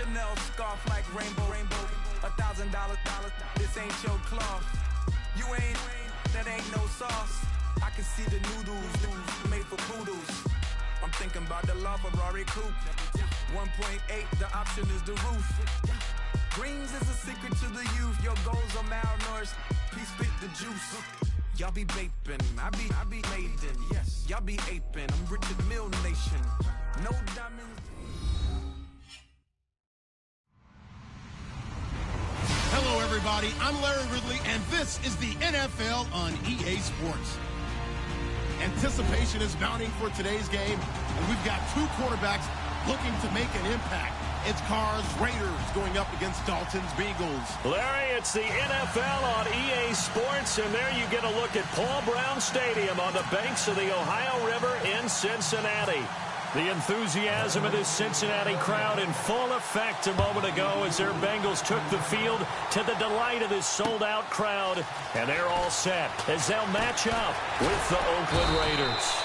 Chanel scarf like rainbow. $1,000, this ain't your cloth. You ain't, that ain't no sauce. I can see the noodles made for poodles. I'm thinking about the La Ferrari coupe. 1.8, the option is the roof. Greens is a secret to the youth. Your goals are malnourished. Please spit the juice. Y'all be vaping, I be maiden. Yes, y'all be aping. I'm Richard Mill Nation. No diamonds. Hello, everybody. I'm Larry Ridley, and this is the NFL on EA Sports. Anticipation is mounting for today's game, and we've got two quarterbacks looking to make an impact. It's Carr's Raiders going up against Dalton's Bengals. Larry, it's the NFL on EA Sports, and there you get a look at Paul Brown Stadium on the banks of the Ohio River in Cincinnati. The enthusiasm of this Cincinnati crowd in full effect a moment ago as their Bengals took the field to the delight of this sold-out crowd. And they're all set as they'll match up with the Oakland Raiders.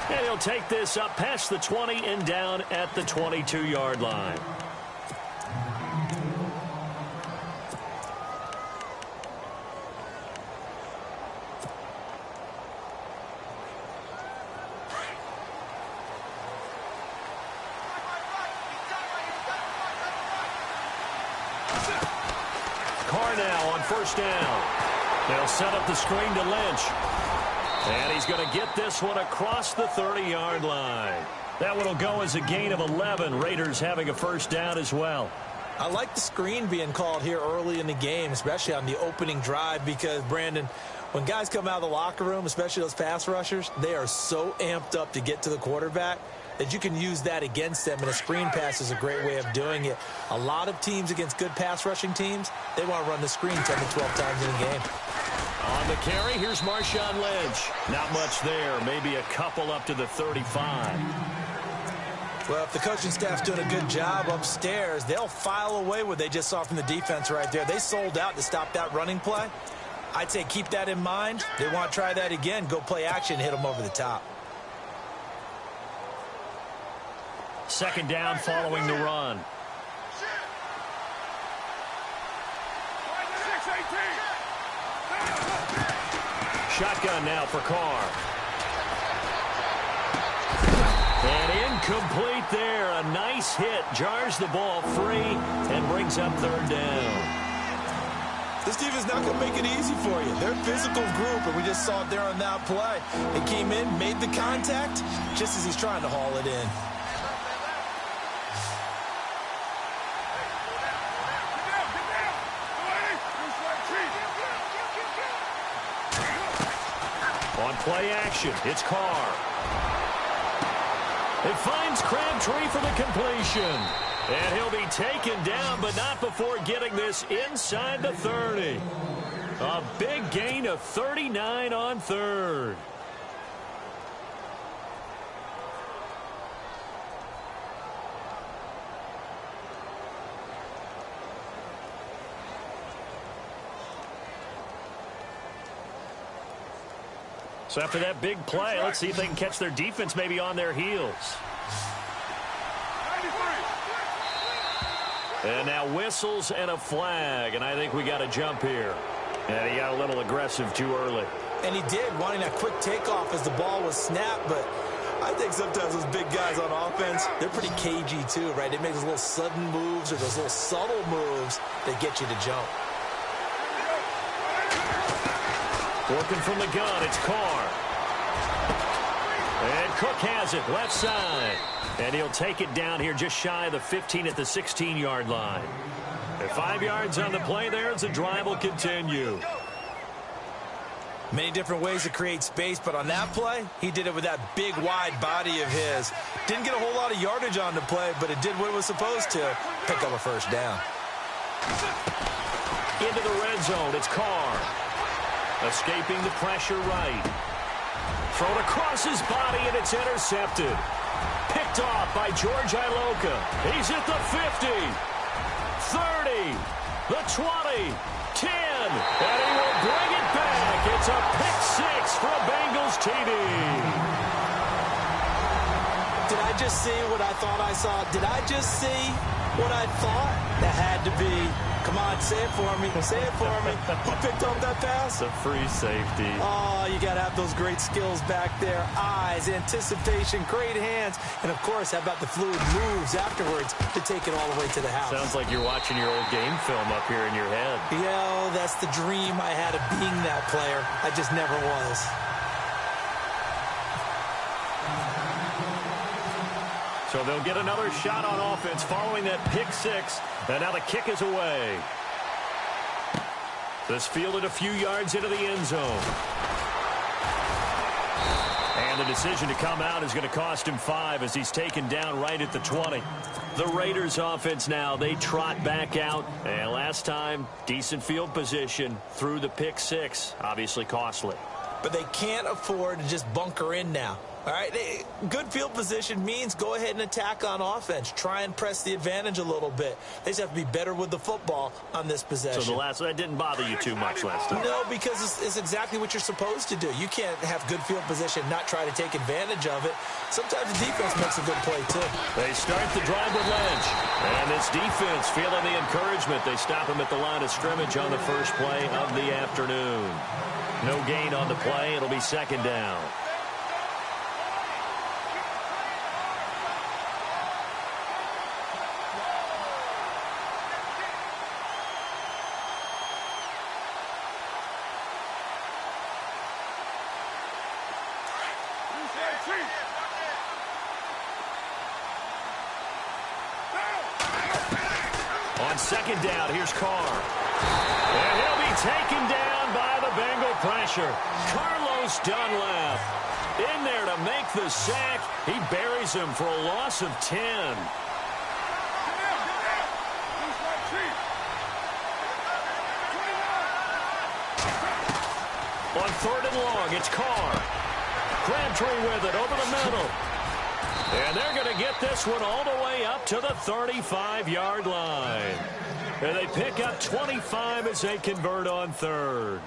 And he'll take this up past the 20 and down at the 22-yard line. Now on first down. They'll set up the screen to Lynch. And he's going to get this one across the 30-yard line. That one will go as a gain of 11. Raiders having a first down as well. I like the screen being called here early in the game, especially on the opening drive, because, Brandon, when guys come out of the locker room, especially those pass rushers, they are so amped up to get to the quarterback that you can use that against them, and a screen pass is a great way of doing it. A lot of teams against good pass rushing teams, they want to run the screen 10 to 12 times in a game. On the carry, here's Marshawn Lynch. Not much there, maybe a couple up to the 35. Well, if the coaching staff's doing a good job upstairs, they'll file away what they just saw from the defense right there. They sold out to stop that running play. I'd say keep that in mind. They want to try that again, go play action, hit them over the top. Second down following the run. Shotgun now for Carr. And incomplete there. A nice hit. Jars the ball free and brings up third down. This defense not going to make it easy for you. They're a physical group, and we just saw it there on that play. They came in, made the contact, just as he's trying to haul it in. On play action, it's Carr. It finds Crabtree for the completion. And he'll be taken down, but not before getting this inside the 30. A big gain of 39 on third. So after that big play, let's see if they can catch their defense maybe on their heels. And now whistles and a flag, and I think we got a jump here. And he got a little aggressive too early. And he did, wanting that quick takeoff as the ball was snapped, but I think sometimes those big guys on offense, they're pretty cagey too, right? They make those little sudden moves or those little subtle moves that get you to jump. Working from the gun, it's Carr. And Cook has it, left side. And he'll take it down here just shy of the 15 at the 16-yard line. And 5 yards on the play there as the drive will continue. Many different ways to create space, but on that play, he did it with that big, wide body of his. Didn't get a whole lot of yardage on the play, but it did what it was supposed to, pick up a first down. Into the red zone, it's Carr. Escaping the pressure right. Thrown across his body, and it's intercepted. Picked off by George Iloka. He's at the 50, 30, the 20, 10, and he will bring it back. It's a pick six for a Bengals TD. Did I just see what I thought I saw? Did I just see what I thought? That had to be, come on, say it for me. Say it for me. Who picked up that pass? The free safety. Oh, you got to have those great skills back there. Eyes, anticipation, great hands. And, of course, how about the fluid moves afterwards to take it all the way to the house? Sounds like you're watching your old game film up here in your head. Yeah, that's the dream I had of being that player. I just never was. So they'll get another shot on offense following that pick six. And now the kick is away. This fielded a few yards into the end zone. And the decision to come out is going to cost him 5 as he's taken down right at the 20. The Raiders offense now, they trot back out. And last time, decent field position through the pick six. Obviously costly. But they can't afford to just bunker in now. All right, good field position means go ahead and attack on offense. Try and press the advantage a little bit. They just have to be better with the football on this possession. So that didn't bother you too much last time? No, because it's exactly what you're supposed to do. You can't have good field position, not try to take advantage of it. Sometimes the defense makes a good play, too. They start the drive with Lynch. And this defense feeling the encouragement. They stop him at the line of scrimmage on the first play of the afternoon. No gain on the play. It'll be second down. On second down, here's Carr. And he'll be taken down by the Bengal pressure. Carlos Dunlap in there to make the sack. He buries him for a loss of 10. On third and long, it's Carr. Crabtree with it over the middle. And they're going to get this one all the way up to the 35-yard line. And they pick up 25 as they convert on third.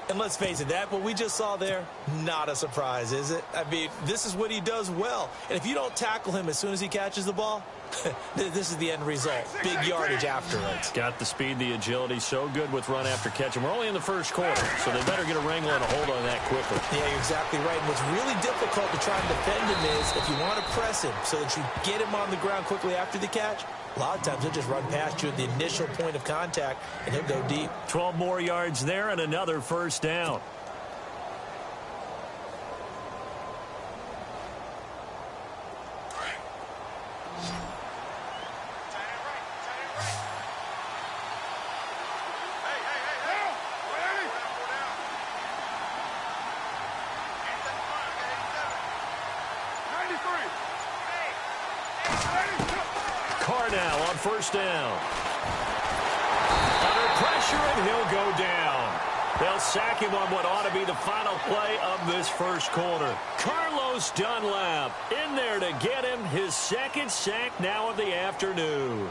And let's face it, what we just saw there, not a surprise, is it? I mean, this is what he does well. And if you don't tackle him as soon as he catches the ball, this is the end result. Big yardage afterwards. Got the speed, the agility, so good with run after catch. And we're only in the first quarter, so they better get a wrangle and a hold on that quickly. Yeah, you're exactly right. And what's really difficult to try and defend him is if you want to press him so that you get him on the ground quickly after the catch, a lot of times he'll just run past you at the initial point of contact, and he'll go deep. 12 more yards there and another first down. Carr now on first down. Under pressure, and he'll go down. They'll sack him on what ought to be the final play of this first quarter. Carlos Dunlap in there to get him his second sack now of the afternoon.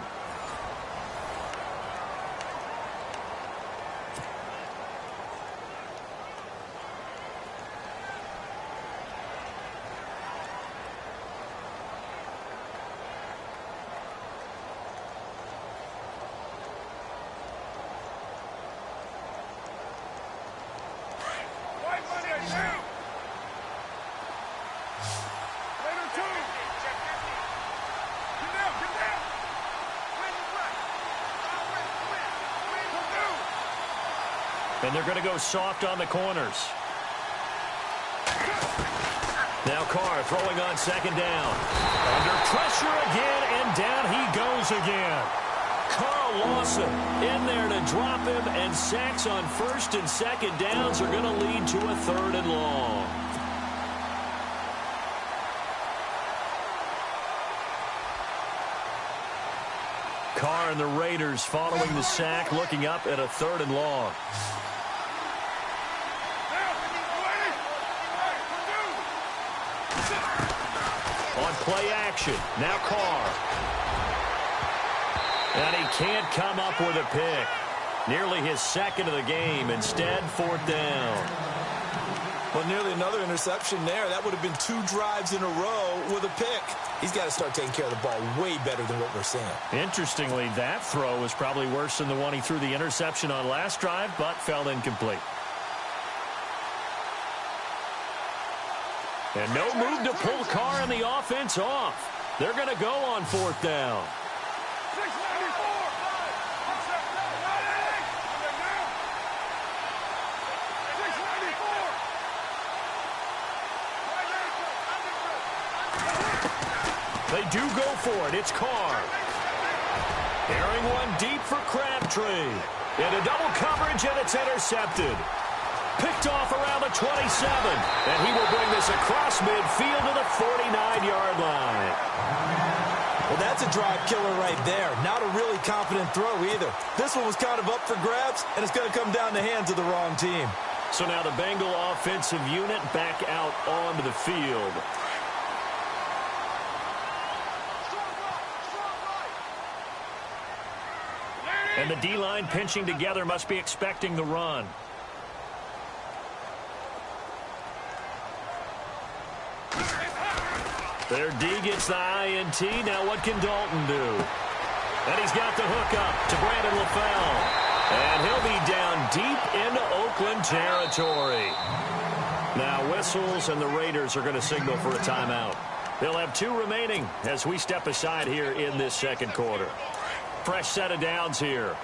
And they're going to go soft on the corners. Now Carr throwing on second down. Under pressure again, and down he goes again. Carl Lawson in there to drop him, and sacks on first and second downs are going to lead to a third and long. Carr and the Raiders following the sack, looking up at a third and long. On play action, now Carr. And he can't come up with a pick. Nearly his second of the game. Instead, fourth down. Well, nearly another interception there. That would have been 2 drives in a row with a pick. He's got to start taking care of the ball way better than what we're seeing. Interestingly, that throw was probably worse than the one he threw the interception on last drive, but fell incomplete. And no move to pull Carr and the offense off. They're going to go on 4th down. They do go for it. It's Carr. Carrying one deep for Crabtree. Into double coverage, and it's intercepted. Picked off around the 27. And he will bring this across midfield to the 49-yard line. Well, that's a drive killer right there. Not a really confident throw either. This one was kind of up for grabs, and it's going to come down the hands of the wrong team. So now the Bengal offensive unit back out onto the field. And the D-line pinching together must be expecting the run. Their D gets the INT. Now what can Dalton do? And he's got the hook up to Brandon LaFell. And he'll be down deep into Oakland territory. Now whistles, and the Raiders are going to signal for a timeout. They'll have 2 remaining as we step aside here in this second quarter. Fresh set of downs here.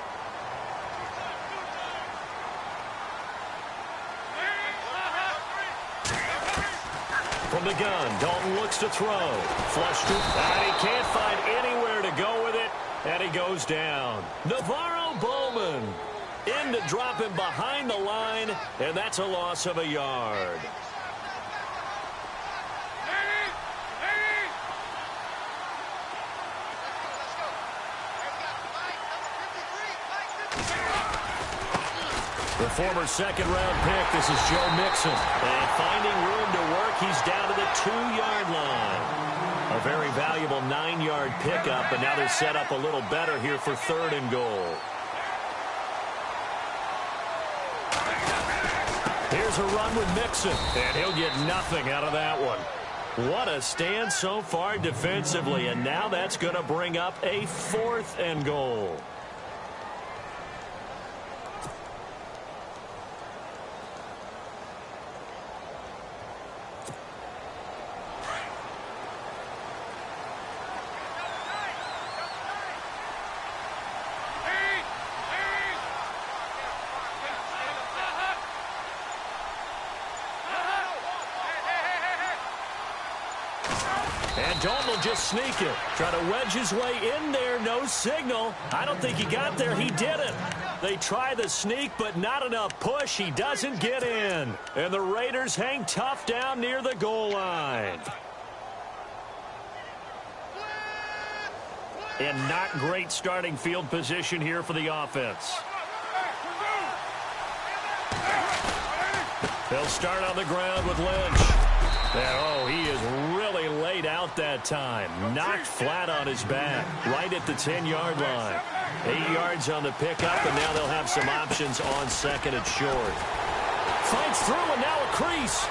From the gun, Dalton looks to throw. Flush to, and he can't find anywhere to go with it, and he goes down. Navarro Bowman in to drop him behind the line, and that's a loss of a yard. The former second-round pick, this is Joe Mixon. And finding room to work, he's down to the 2-yard line. A very valuable 9-yard pickup, but now they're set up a little better here for 3rd and goal. Here's a run with Mixon, and he'll get nothing out of that one. What a stand so far defensively, and now that's going to bring up a 4th and goal. And Dalton will just sneak it. Try to wedge his way in there. No signal. I don't think he got there. He didn't. They try the sneak, but not enough push. He doesn't get in. And the Raiders hang tough down near the goal line. And not great starting field position here for the offense. They'll start on the ground with Lynch. Oh, he is really laid out that time. Knocked flat on his back, right at the 10-yard line. 8 yards on the pickup, and now they'll have some options on 2nd and short. Fights through, and now a crease.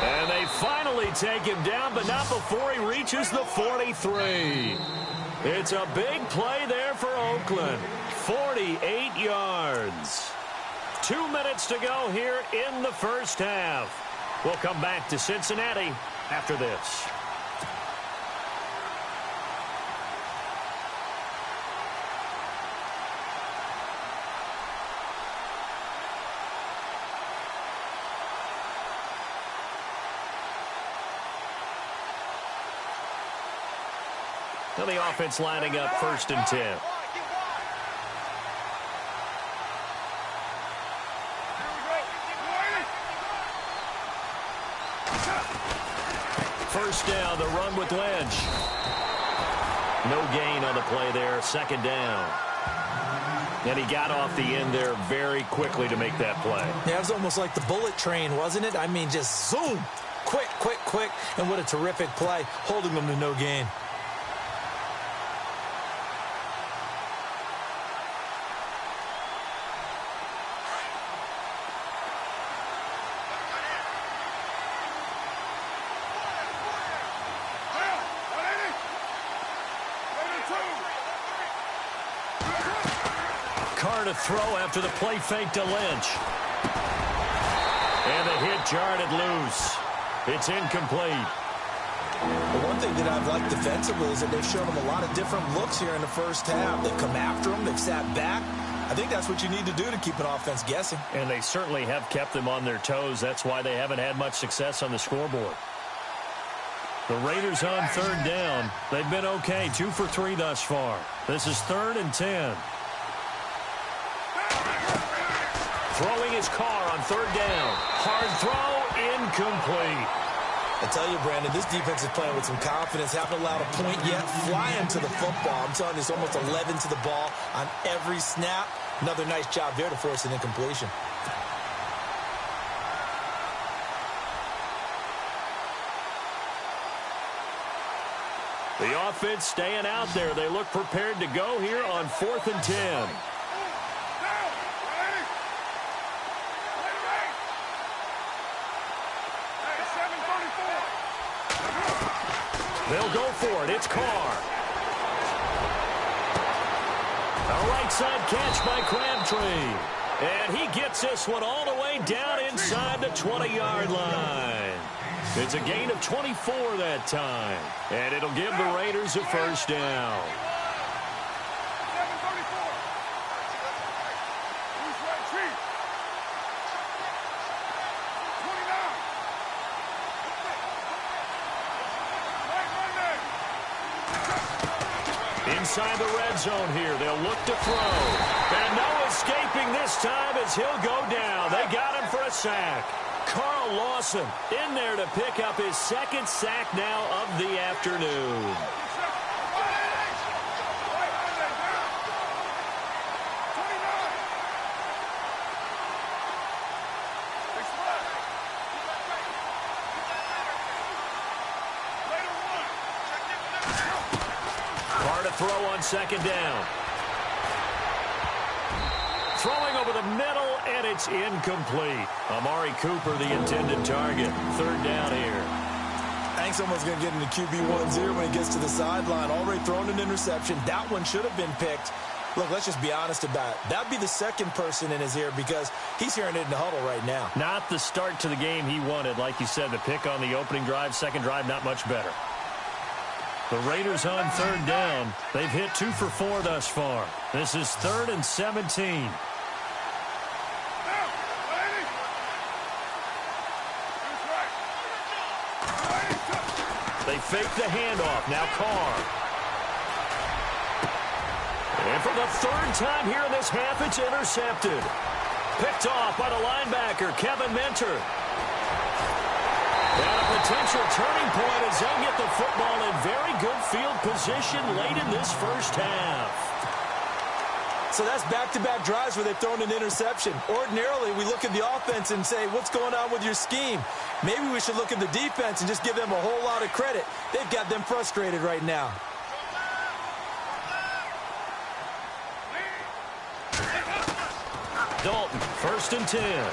And they finally take him down, but not before he reaches the 43. It's a big play there for Oakland. 48 yards. 2 minutes to go here in the first half. We'll come back to Cincinnati after this. Now the offense lining up 1st and 10. First down, the run with Lynch. No gain on the play there, 2nd down. And he got off the end there very quickly to make that play. Yeah, it was almost like the bullet train, wasn't it? I mean, just zoom. Quick, quick, quick. And what a terrific play, holding them to no gain. Carr to throw after the play fake to Lynch. And the hit jarred it loose. It's incomplete. The one thing that I've liked defensively is that they've shown them a lot of different looks here in the first half. They've come after them. They've sat back. I think that's what you need to do to keep an offense guessing. And they certainly have kept them on their toes. That's why they haven't had much success on the scoreboard. The Raiders on third down. They've been okay, 2 for 3 thus far. This is 3rd and 10. Throwing his Carr on third down. Hard throw, incomplete. I tell you, Brandon, this defense is playing with some confidence. Haven't allowed a point yet. Flying to the football. I'm telling you, it's almost 11 to the ball on every snap. Another nice job there to force an incompletion. The offense staying out there. They look prepared to go here on 4th and 10. They'll go for it. It's Carr. A right side catch by Crabtree. And he gets this one all the way down inside the 20-yard line. It's a gain of 24 that time. And it'll give the Raiders a first down. Inside the red zone here. They'll look to throw. And no escaping this time as he'll go down. They got him for a sack. Carl Lawson in there to pick up his 2nd sack now of the afternoon. Throw on 2nd down. Throwing over the middle, and it's incomplete. Amari Cooper, the intended target. 3rd down here. I think someone's going to get into QB1-0 when he gets to the sideline. Already thrown an interception. That one should have been picked. Look, let's just be honest about it. That'd be the 2nd person in his ear because he's hearing it in the huddle right now. Not the start to the game he wanted. Like you said, the pick on the opening drive, 2nd drive, not much better. The Raiders on 3rd down. They've hit 2 for 4 thus far. This is 3rd and 17. They fake the handoff. Now Carr. And for the 3rd time here in this half, it's intercepted. Picked off by the linebacker, Kevin Minter. And a potential turning point as they'll get the football in very good field position late in this first half. So that's back-to-back drives where they've thrown an interception. Ordinarily, we look at the offense and say, what's going on with your scheme? Maybe we should look at the defense and just give them a whole lot of credit. They've got them frustrated right now. Dalton, 1st and 10.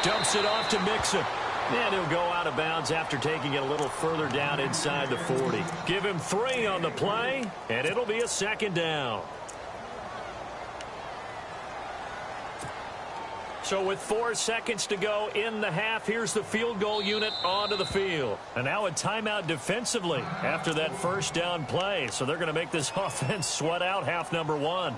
Dumps it off to Mixon. And he'll go out of bounds after taking it a little further down inside the 40. Give him 3 on the play, and it'll be a 2nd down. So with 4 seconds to go in the half, here's the field goal unit onto the field. And now a timeout defensively after that first down play. So they're going to make this offense sweat out half number 1.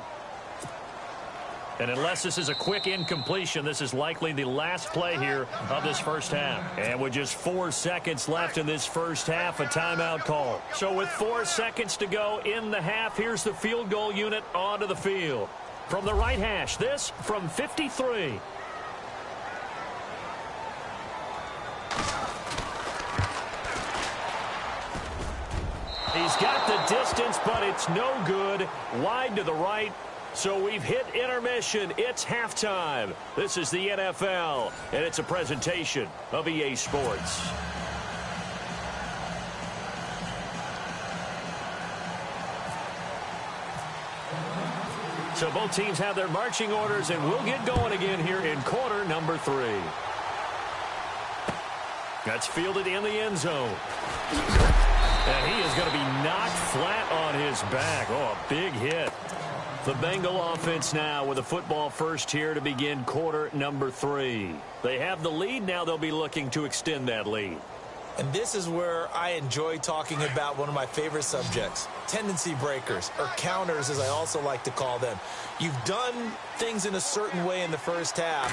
And unless this is a quick incompletion, this is likely the last play here of this first half. And with just 4 seconds left in this first half, a timeout call. So with 4 seconds to go in the half, here's the field goal unit onto the field. From the right hash, this from 53. He's got the distance, but it's no good. Wide to the right. So we've hit intermission. It's halftime. This is the NFL, and it's a presentation of EA Sports. So both teams have their marching orders, and we'll get going again here in quarter number 3. That's fielded in the end zone. And he is going to be knocked flat on his back. Oh, a big hit. The Bengal offense now with a football first here to begin quarter number 3. They have the lead. Now they'll be looking to extend that lead. And this is where I enjoy talking about one of my favorite subjects, tendency breakers, or counters as I also like to call them. You've done things in a certain way in the first half,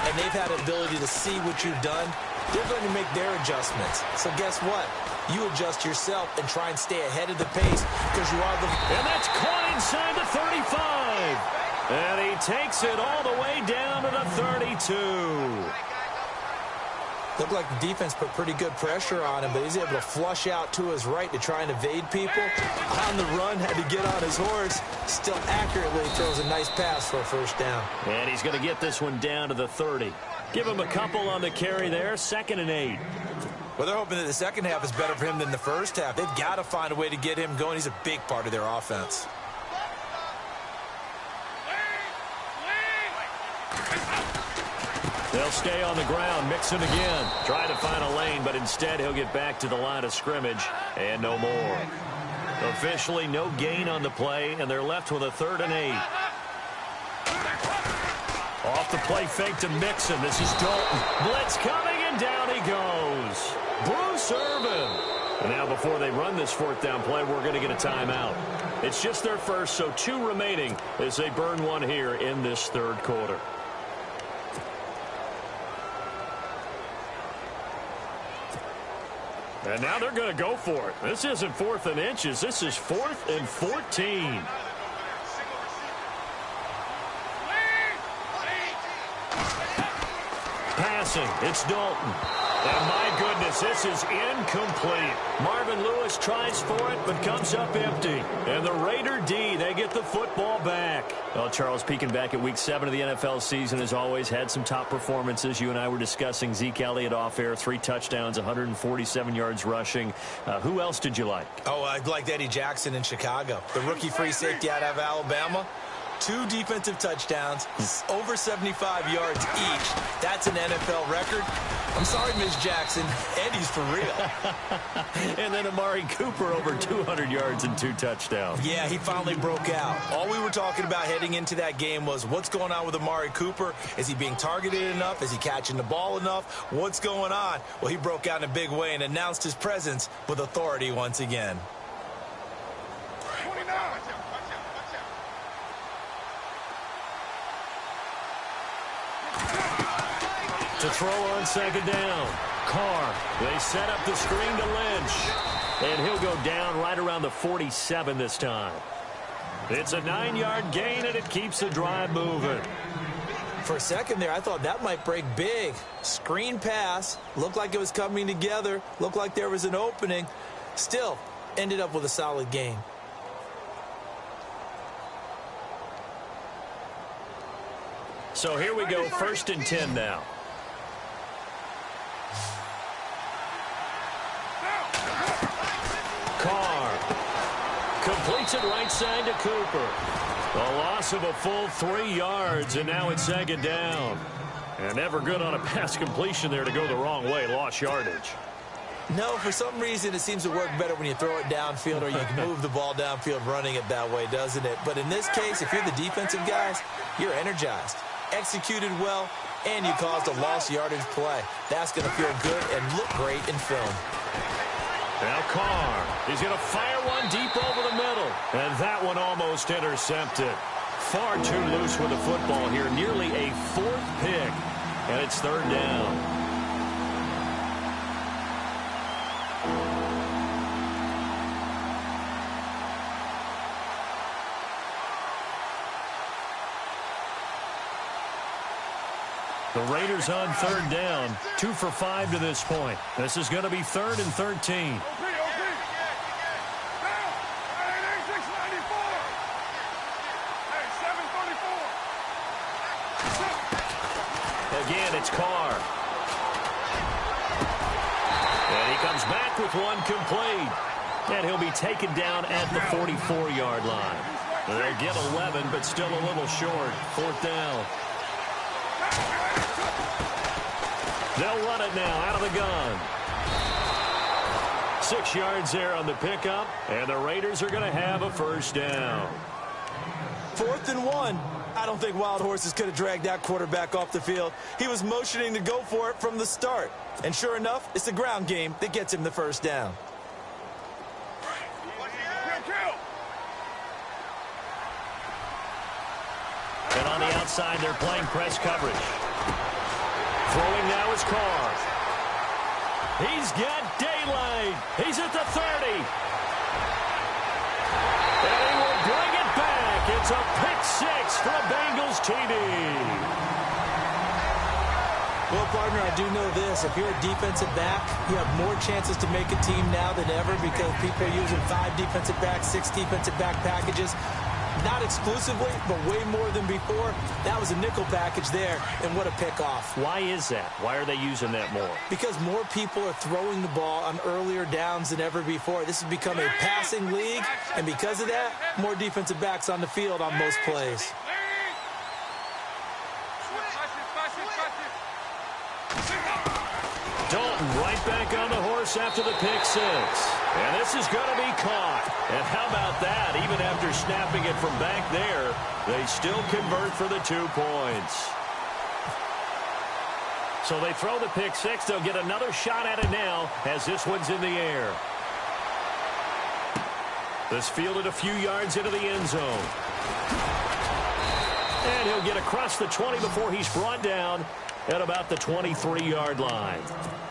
and they've had an ability to see what you've done. They're going to make their adjustments. So guess what? You adjust yourself and try and stay ahead of the pace because you are the... And that's caught inside the 35. And he takes it all the way down to the 32. Looked like the defense put pretty good pressure on him, but he's able to flush out to his right to try and evade people. On the run, had to get on his horse. Still accurately throws a nice pass for a first down. And he's going to get this one down to the 30. Give him a couple on the carry there, 2nd and 8. Well, they're hoping that the second half is better for him than the first half. They've got to find a way to get him going. He's a big part of their offense. They'll stay on the ground, Mixon again. Try to find a lane, but instead he'll get back to the line of scrimmage and no more. Officially no gain on the play, and they're left with a 3rd and 8. Off the play fake to Mixon. This is Dalton. Blitz coming, and down he goes. Bruce Irvin. And now before they run this 4th down play, we're going to get a timeout. It's just their first, so 2 remaining as they burn one here in this 3rd quarter. And now they're going to go for it. This isn't 4th and inches. This is 4th and 14. Passing. It's Dalton. And my goodness, this is incomplete. Marvin Lewis tries for it, but comes up empty. And the Raider D, they get the football back. Well, Charles, peeking back at week 7 of the NFL season, as always, had some top performances. You and I were discussing Zeke Elliott off air, 3 touchdowns, 147 yards rushing. Who else did you like? Oh, I liked Eddie Jackson in Chicago. The rookie free safety out of Alabama. 2 defensive touchdowns, over 75 yards each. That's an NFL record. I'm sorry, Ms. Jackson. Eddie's for real. And then Amari Cooper over 200 yards and 2 touchdowns. Yeah, he finally broke out. All we were talking about heading into that game was what's going on with Amari Cooper. Is he being targeted enough? Is he catching the ball enough? What's going on? Well, he broke out in a big way and announced his presence with authority once again. To throw on 2nd down. Carr. They set up the screen to Lynch. And he'll go down right around the 47 this time. It's a 9-yard gain, and it keeps the drive moving. For a second there, I thought that might break big. Screen pass. Looked like it was coming together. Looked like there was an opening. Still, ended up with a solid gain. So here we go, 1st and 10 now. Carr completes it right side to Cooper. A loss of a full 3 yards, and now it's 2nd down. And never good on a pass completion there to go the wrong way. Lost yardage. No, for some reason it seems to work better when you throw it downfield or you can move the ball downfield running it that way, doesn't it? But in this case, if you're the defensive guys, you're energized, executed well, and you caused a lost yardage play. That's going to feel good and look great in film. Now Carr, he's going to fire one deep over the middle. And that one almost intercepted. Far too loose with the football here. Nearly a 4th pick. And it's 3rd down. The Raiders on 3rd down. 2 for 5 to this point. This is going to be 3rd and 13. Again, it's Carr. And he comes back with one complete. And he'll be taken down at the 44-yard line. They'll get 11, but still a little short. 4th down. They'll run it now out of the gun. 6 yards there on the pickup, and the Raiders are going to have a 1st down. 4th and 1. I don't think Wild Horses could have dragged that quarterback off the field. He was motioning to go for it from the start. And sure enough, it's the ground game that gets him the first down. And on the outside, they're playing press coverage. Throwing now is Carr. He's got daylight. He's at the 30. And he will bring it back. It's a pick six for a Bengals TD. Well, partner, I do know this. If you're a defensive back, you have more chances to make a team now than ever because people are using 5 defensive backs, 6 defensive back packages. Not exclusively, but way more than before. That was a nickel package there, and what a pickoff. Why is that? Why are they using that more? Because more people are throwing the ball on earlier downs than ever before. This has become a passing league, and because of that, more defensive backs on the field on most plays. Dalton right back on the horse after the pick six. And this is going to be caught. And how about that? Even after snapping it from back there, they still convert for the 2 points. So they throw the pick six. They'll get another shot at it now as this one's in the air. This fielded a few yards into the end zone. And he'll get across the 20 before he's brought down at about the 23-yard line.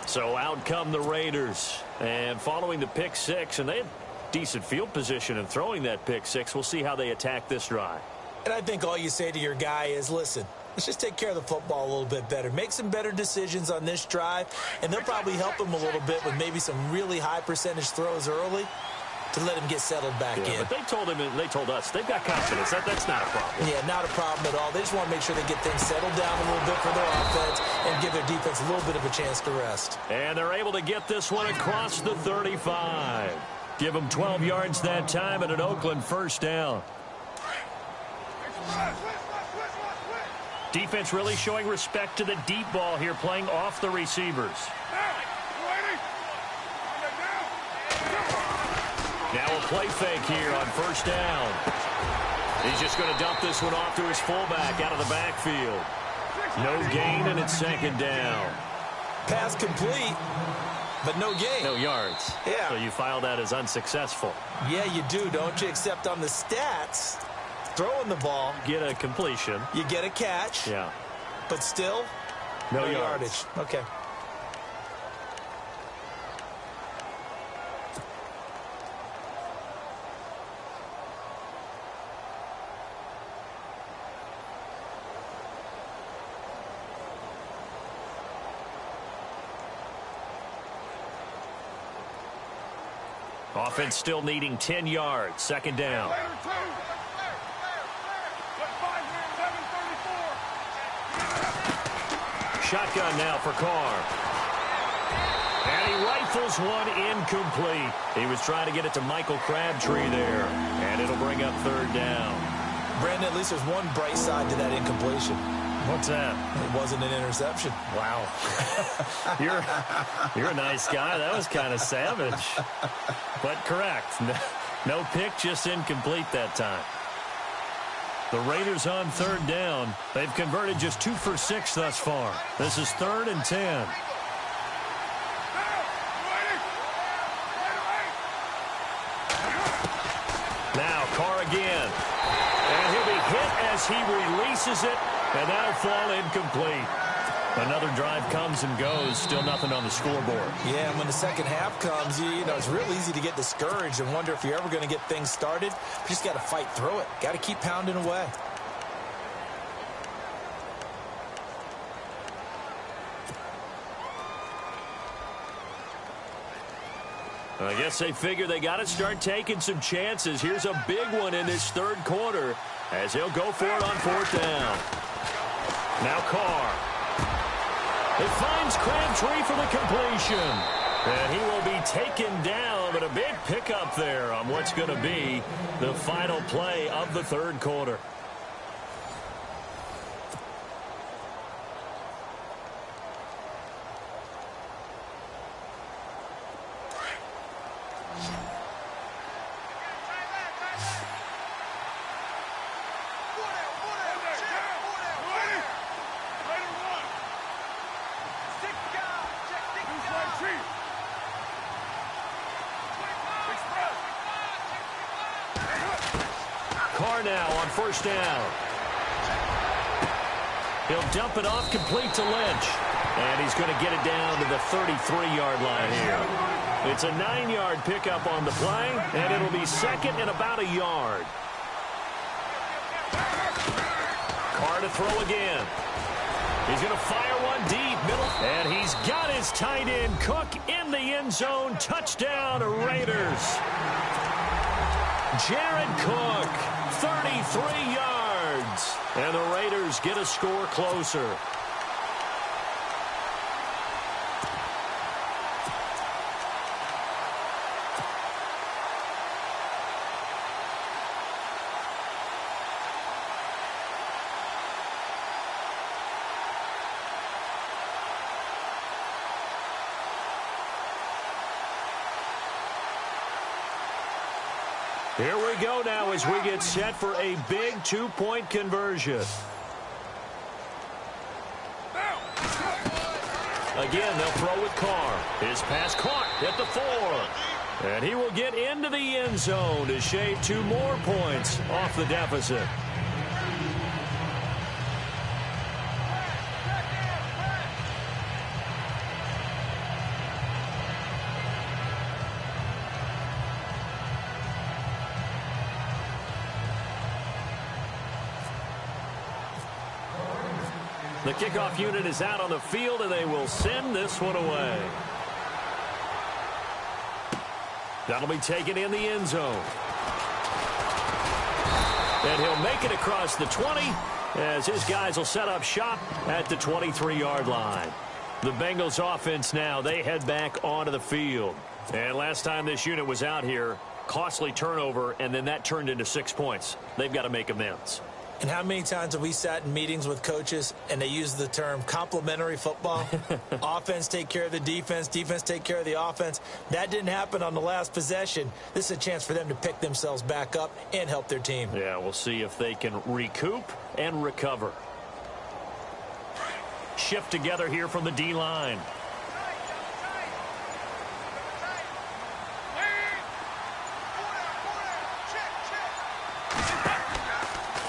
So out come the Raiders. And following the pick six, and they had decent field position in throwing that pick six. We'll see how they attack this drive. And I think all you say to your guy is, listen, let's just take care of the football a little bit better. Make some better decisions on this drive, and they'll probably help him a little bit with maybe some really high percentage throws early to let him get settled back in. But they told him, and they told us, they've got confidence. That's not a problem. Yeah, not a problem at all. They just want to make sure they get things settled down a little bit for their offense and give their defense a little bit of a chance to rest. And they're able to get this one across the 35. Give them 12 yards that time and an Oakland first down. Defense really showing respect to the deep ball here, playing off the receivers. Now a play fake here on first down. He's just going to dump this one off to his fullback out of the backfield. No gain, and it's second down. Pass complete, but no gain. No yards. Yeah. So you file that as unsuccessful. Yeah, you do, don't you? Except on the stats, throwing the ball. Get a completion. You get a catch. Yeah. But still, no yardage. Okay. Offense still needing 10 yards. Second down. Shotgun now for Carr. And he rifles one incomplete. He was trying to get it to Michael Crabtree there. And it'll bring up third down. Brandon, at least there's one bright side to that incompletion. What's that? It wasn't an interception. Wow. You're a nice guy. That was kind of savage. But correct. No pick, just incomplete that time. The Raiders on third down. They've converted just 2 for 6 thus far. This is 3rd and 10. Now Carr again. And he'll be hit as he releases it. And that'll fall incomplete. Another drive comes and goes. Still nothing on the scoreboard. Yeah, and when the second half comes, you know, it's real easy to get discouraged and wonder if you're ever going to get things started. You just got to fight through it. Got to keep pounding away. I guess they figure they got to start taking some chances. Here's a big one in this third quarter as he'll go for it on fourth down. Now Carr. It finds Crabtree for the completion. And he will be taken down, but a big pickup there on what's going to be the final play of the third quarter. Carr now on first down. He'll dump it off complete to Lynch. And he's going to get it down to the 33-yard line here. It's a 9-yard pickup on the play, and it'll be second and about a yard. Carr to throw again. He's going to fire one deep, middle. And he's got his tight end, Cook, in the end zone. Touchdown, Raiders. Jared Cook, 33 yards. And the Raiders get a score closer. Here we go now as we get set for a big two-point conversion. Again, they'll throw with Carr. His pass caught at the 4. And he will get into the end zone to shave 2 more points off the deficit. The kickoff unit is out on the field, and they will send this one away. That'll be taken in the end zone. And he'll make it across the 20 as his guys will set up shop at the 23-yard line. The Bengals offense now, they head back onto the field. And last time this unit was out here, costly turnover, and then that turned into 6 points. They've got to make amends. And how many times have we sat in meetings with coaches and they use the term complementary football? Offense take care of the defense, defense take care of the offense. That didn't happen on the last possession. This is a chance for them to pick themselves back up and help their team. Yeah, we'll see if they can recoup and recover. Shift together here from the D-line.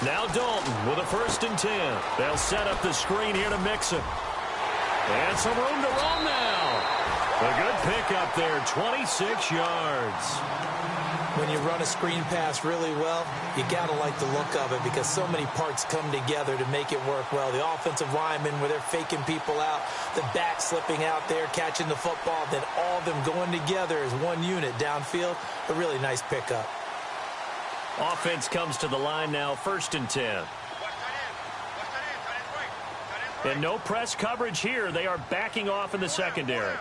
Now Dalton with a 1st and 10. They'll set up the screen here to mix it. And some room to roam now. A good pickup there, 26 yards. When you run a screen pass really well, you got to like the look of it because so many parts come together to make it work well. The offensive linemen where they're faking people out, the back slipping out there, catching the football, then all of them going together as one unit downfield. A really nice pickup. Offense comes to the line now, 1st and 10. And no press coverage here. They are backing off in the secondary.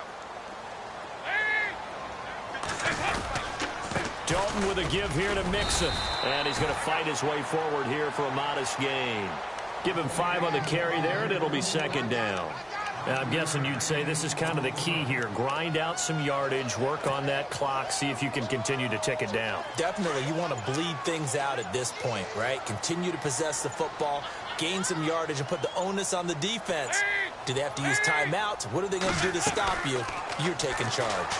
Dalton with a give here to Mixon. And he's going to fight his way forward here for a modest gain. Give him 5 on the carry there, and it'll be 2nd down. I'm guessing you'd say this is kind of the key here. Grind out some yardage, work on that clock, see if you can continue to tick it down. Definitely. You want to bleed things out at this point, right? Continue to possess the football, gain some yardage, and put the onus on the defense. Do they have to use timeouts? What are they going to do to stop you? You're taking charge.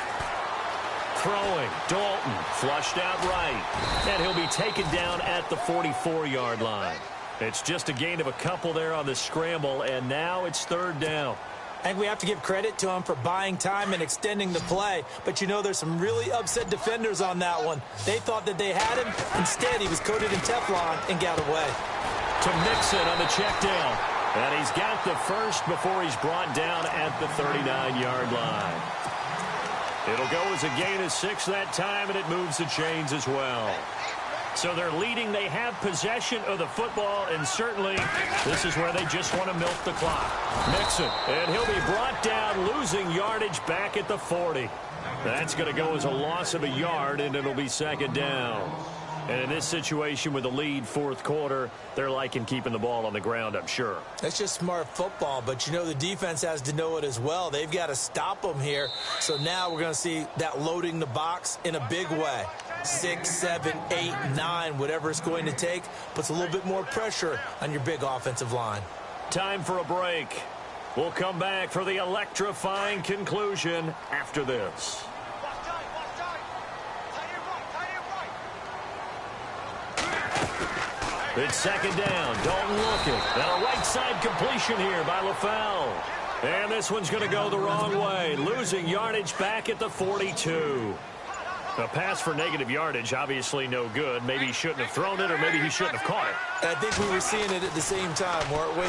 Throwing, Dalton, flushed out right. And he'll be taken down at the 44-yard line. It's just a gain of a couple there on the scramble, and now it's 3rd down. I think we have to give credit to him for buying time and extending the play. But, you know, there's some really upset defenders on that one. They thought that they had him. Instead, he was coated in Teflon and got away. To Mixon on the check down. And he's got the first before he's brought down at the 39-yard line. It'll go as a gain of 6 that time, and it moves the chains as well. So they're leading. They have possession of the football, and certainly this is where they just want to milk the clock. Mixon, and he'll be brought down, losing yardage back at the 40. That's going to go as a loss of a yard, and it'll be 2nd down. And in this situation with the lead 4th quarter, they're liking keeping the ball on the ground, I'm sure. That's just smart football, but you know the defense has to know it as well. They've got to stop them here. So now we're going to see that loading the box in a big way. 6, 7, 8, 9, whatever it's going to take, puts a little bit more pressure on your big offensive line. Time for a break. We'll come back for the electrifying conclusion after this. It's second down. Dalton looking. And a right side completion here by LaFell. And this one's going to go the wrong way. Losing yardage back at the 42. A pass for negative yardage, obviously no good. Maybe he shouldn't have thrown it, or maybe he shouldn't have caught it. I think we were seeing it at the same time, weren't we?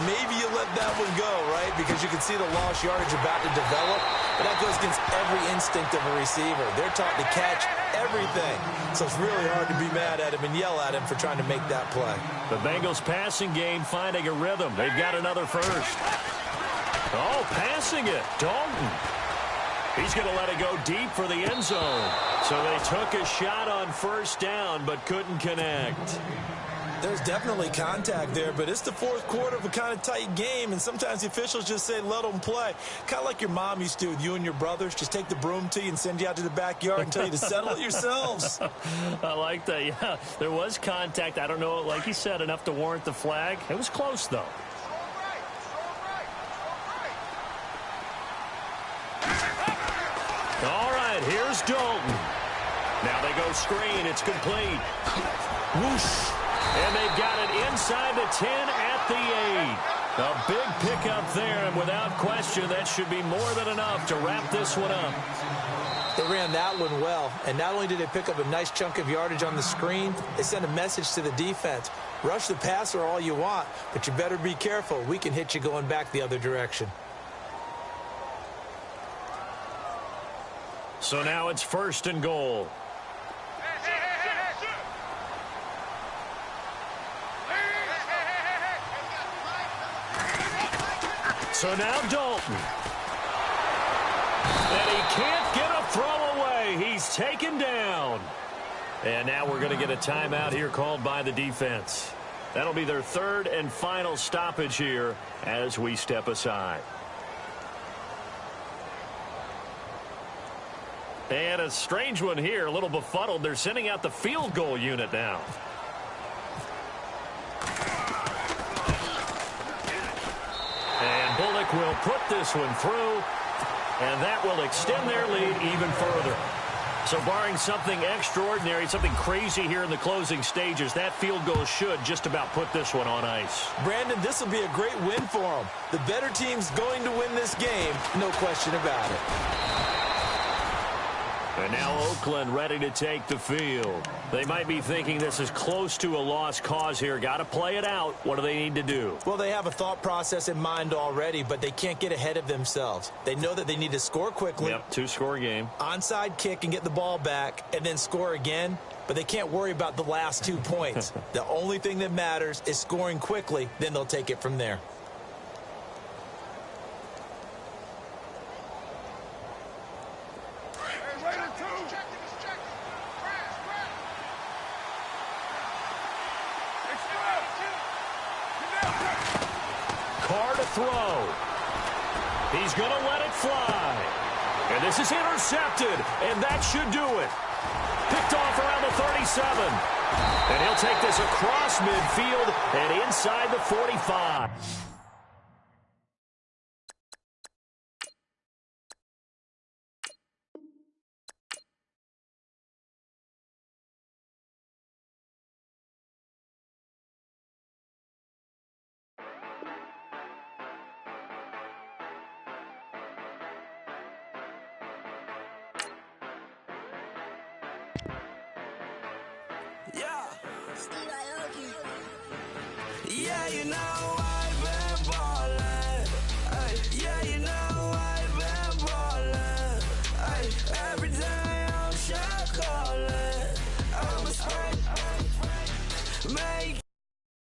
Maybe you let that one go, right? Because you can see the lost yardage about to develop. But that goes against every instinct of a receiver. They're taught to catch everything. So it's really hard to be mad at him and yell at him for trying to make that play. The Bengals passing game finding a rhythm. They've got another first. Oh, passing it. Dalton. He's going to let it go deep for the end zone. So they took a shot on first down, but couldn't connect. There's definitely contact there, but it's the fourth quarter of a kind of tight game, and sometimes the officials just say, let them play. Kind of like your mom used to with you and your brothers. Just take the broom to you and send you out to the backyard and tell you to settle it yourselves. I like that, yeah. There was contact. I don't know, like you said, enough to warrant the flag. It was close, though. All right, here's Dalton. Now they go screen. It's complete. Whoosh. And they've got it inside the 10 at the 8. A big pickup there, and without question, that should be more than enough to wrap this one up. They ran that one well, and not only did they pick up a nice chunk of yardage on the screen, they sent a message to the defense. Rush the passer all you want, but you better be careful. We can hit you going back the other direction. So now it's first and goal. So now Dalton. And he can't get a throw away. He's taken down. And now we're going to get a timeout here called by the defense. That'll be their third and final stoppage here as we step aside. And a strange one here, a little befuddled. They're sending out the field goal unit now. And Bullock will put this one through, and that will extend their lead even further. So barring something extraordinary, something crazy here in the closing stages, that field goal should just about put this one on ice. Brandon, this will be a great win for them. The better team's going to win this game, no question about it. And now Oakland ready to take the field. They might be thinking this is close to a lost cause here. Got to play it out. What do they need to do? Well, they have a thought process in mind already, but they can't get ahead of themselves. They know that they need to score quickly. Yep, two-score game. Onside kick and get the ball back and then score again. But they can't worry about the last 2 points. The only thing that matters is scoring quickly. Then they'll take it from there. Throw. He's going to let it fly. And this is intercepted, and that should do it. Picked off around the 37. And he'll take this across midfield and inside the 45. Yeah, you know